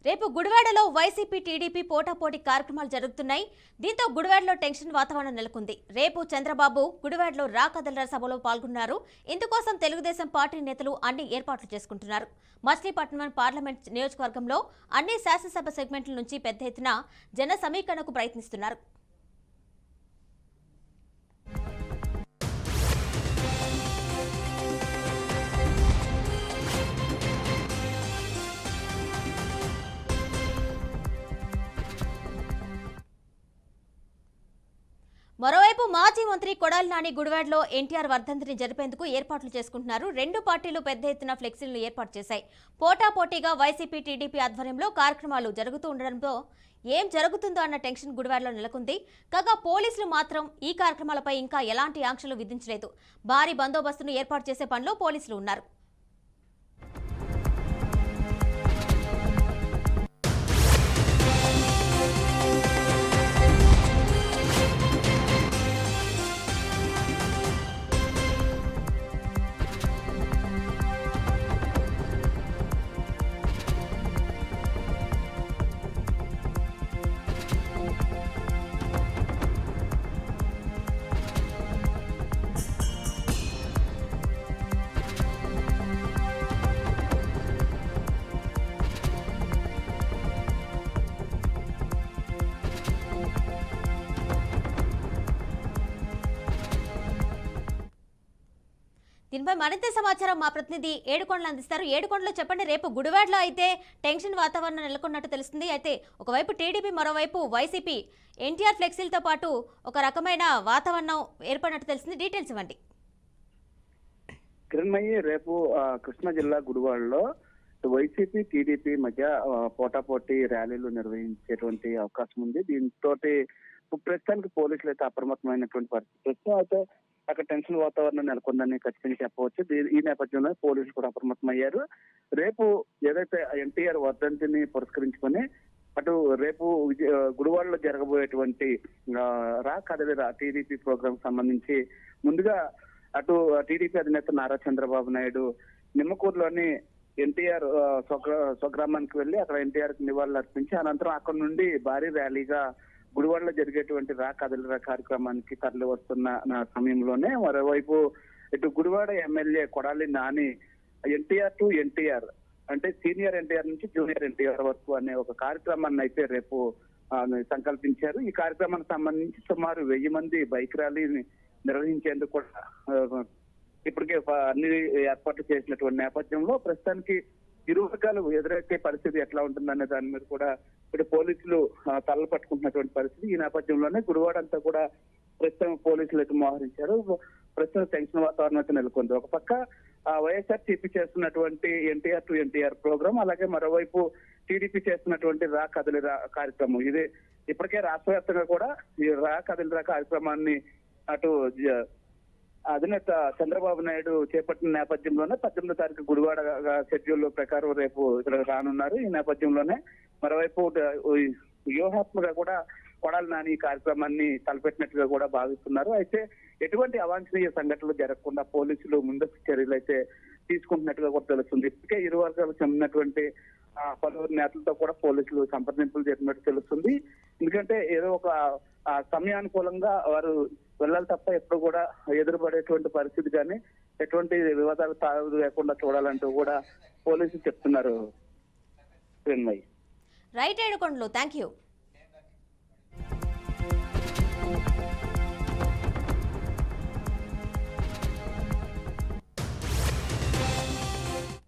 రేపు గుడివాడలో YCP TDP పోటాపోటీ కార్యక్రమాలు జరుగుతున్నాయి. దీంతో గుడివాడలో టెన్షన్ వాతావరణం నెలకొంది. రేపు చంద్రబాబు గుడివాడలో రా కదలరా సభలో పాల్గొన్నారు. ఇందుకోసం తెలుగుదేశం పార్టీ నేతలు అన్ని ఏర్పాట్లు చేసుకుంటున్నారు. మచిలీపట్నం పార్లమెంట్ నియోజకవర్గంలో అన్ని శాసనసభ సెగ్మెంట్ల నుంచి పెద్ద ఎత్తున జన సమీకరణకు ప్రయత్నిస్తున్నారు. మరోవైపు మాజీ మంత్రి కొడాలి నాని గుడివాడలో ఎన్టీఆర్ వర్ధంతిని జరిపేందుకు ఏర్పాట్లు చేసుకుంటున్నారు. రెండు పార్టీలు పెద్ద ఎత్తున ఫ్లెక్సీలను ఏర్పాటు చేశాయి. పోటాపోటీగా వైసీపీ టీడీపీ ఆధ్వర్యంలో కార్యక్రమాలు జరుగుతూ ఉండడంతో ఏం జరుగుతుందో అన్న టెన్షన్ గుడివాడలో నెలకొంది. కాగా పోలీసులు మాత్రం ఈ కార్యక్రమాలపై ఇంకా ఎలాంటి ఆంక్షలు విధించలేదు. భారీ బందోబస్తును ఏర్పాటు చేసే పనిలో పోలీసులు ఉన్నారు. దీనిపై మరింత సమాచారం మా ప్రతినిధి ఏడుకొండలు అందిస్తారు. ఏడుకొండలో చెప్పండి, రేపు గుడివాడలో అయితే టెన్షన్ వాతావరణం నెలకొన్నట్టు తెలుస్తుంది. అయితే ఒకవైపు టీడీపీ, మరోవైపు వైసీపీ ఎన్టీఆర్ ఫ్లెక్సీలతో పాటు ఒక రకమైన వాతావరణం ఏర్పడినట్టు తెలుస్తుంది. డీటెయిల్స్ ఇవ్వండి. కిరణ్మయ్యి, రేపు కృష్ణా జిల్లా గుడివాడలో వైసీపీ టీడీపీ మధ్య పోటాపోటీ ర్యాలీలు నిర్వహించేటువంటి అవకాశం ఉంది. దీంతో ప్రస్తుతానికి పోలీసులు అయితే అప్రమత్తమైనటువంటి పరిస్థితి. అయితే అక్కడ టెన్షన్ వాతావరణం నెలకొందని ఖచ్చితంగా చెప్పవచ్చు. ఈ నేపథ్యంలో పోలీసులు కూడా అప్రమత్తమయ్యారు. రేపు ఏదైతే ఎన్టీఆర్ వర్ధంతిని పురస్కరించుకొని అటు రేపు గుడివాడలో జరగబోయేటువంటి రా కదలిరా టీడీపీ ప్రోగ్రాం సంబంధించి ముందుగా అటు టీడీపీ అధినేత నారా చంద్రబాబు నాయుడు నిమ్మకూరులోని ఎన్టీఆర్ స్వగ్రామానికి వెళ్లి అక్కడ ఎన్టీఆర్ కి నివాళులు అర్పించి అనంతరం అక్కడ నుండి భారీ ర్యాలీగా గుడివాడలో జరిగేటువంటి రా కదలిరా కార్యక్రమానికి తరలి వస్తున్న సమయంలోనే మరోవైపు ఇటు గుడివాడ ఎమ్మెల్యే కొడాలి నాని ఎన్టీఆర్ టు ఎన్టీఆర్ అంటే సీనియర్ ఎన్టీఆర్ నుంచి జూనియర్ ఎన్టీఆర్ వరకు అనే ఒక కార్యక్రమాన్ని అయితే రేపు సంకల్పించారు. ఈ కార్యక్రమానికి సంబంధించి సుమారు 1000 మంది బైక్ ర్యాలీని నిర్వహించేందుకు కూడా ఇప్పటికే అన్ని ఏర్పాట్లు చేసినటువంటి నేపథ్యంలో ప్రస్తుతానికి ఇరు వర్గాలు ఎదురైతే పరిస్థితి ఎట్లా ఉంటుందనే దాని మీద కూడా ఇప్పుడు పోలీసులు తలలు పట్టుకుంటున్నటువంటి పరిస్థితి. ఈ నేపథ్యంలోనే గుడివాడ అంతా కూడా ప్రస్తుతం పోలీసులు అయితే మోహరించారు. ప్రస్తుతం టెన్షన్ వాతావరణం అయితే నెలకొంది. ఒక పక్క వైఎస్ఆర్సీపీ చేస్తున్నటువంటి ఎన్టీఆర్ టు ఎన్టీఆర్ ప్రోగ్రాం, అలాగే మరోవైపు టీడీపీ చేస్తున్నటువంటి రా కదలిరా కార్యక్రమం. ఇది ఇప్పటికే రాష్ట్ర వ్యాప్తంగా కూడా ఈ రా కదలిరా కార్యక్రమాన్ని అటు అధినేత చంద్రబాబు నాయుడు చేపట్టిన నేపథ్యంలోనే 18వ తారీఖు గుడివాడ షెడ్యూల్ ప్రకారం రేపు ఇక్కడ రానున్నారు. ఈ నేపథ్యంలోనే మరోవైపు వ్యూహాత్మకంగా కూడా కొడాలి నాని ఈ కార్యక్రమాన్ని తలపెట్టినట్టుగా కూడా భావిస్తున్నారు. అయితే ఎటువంటి అవాంఛనీయ సంఘటనలు జరగకుండా పోలీసులు ముందస్తు చర్యలు అయితే తీసుకుంటున్నట్టుగా కూడా తెలుస్తుంది. ఇప్పటికే ఇరు వర్గాలకు చెందినటువంటి పలువురు నేతలతో కూడా పోలీసులు సంప్రదింపులు జరిగినట్టు తెలుస్తుంది. ఎందుకంటే ఏదో ఒక సమయానుకూలంగా వారు వెళ్ళాలి తప్ప ఎప్పుడు కూడా ఎదురుపడేటువంటి పరిస్థితి కానీ ఎటువంటి వివాదాలు తాగు లేకుండా చూడాలంటూ కూడా పోలీసులు చెప్తున్నారు. Right Yedukondalu, thank you.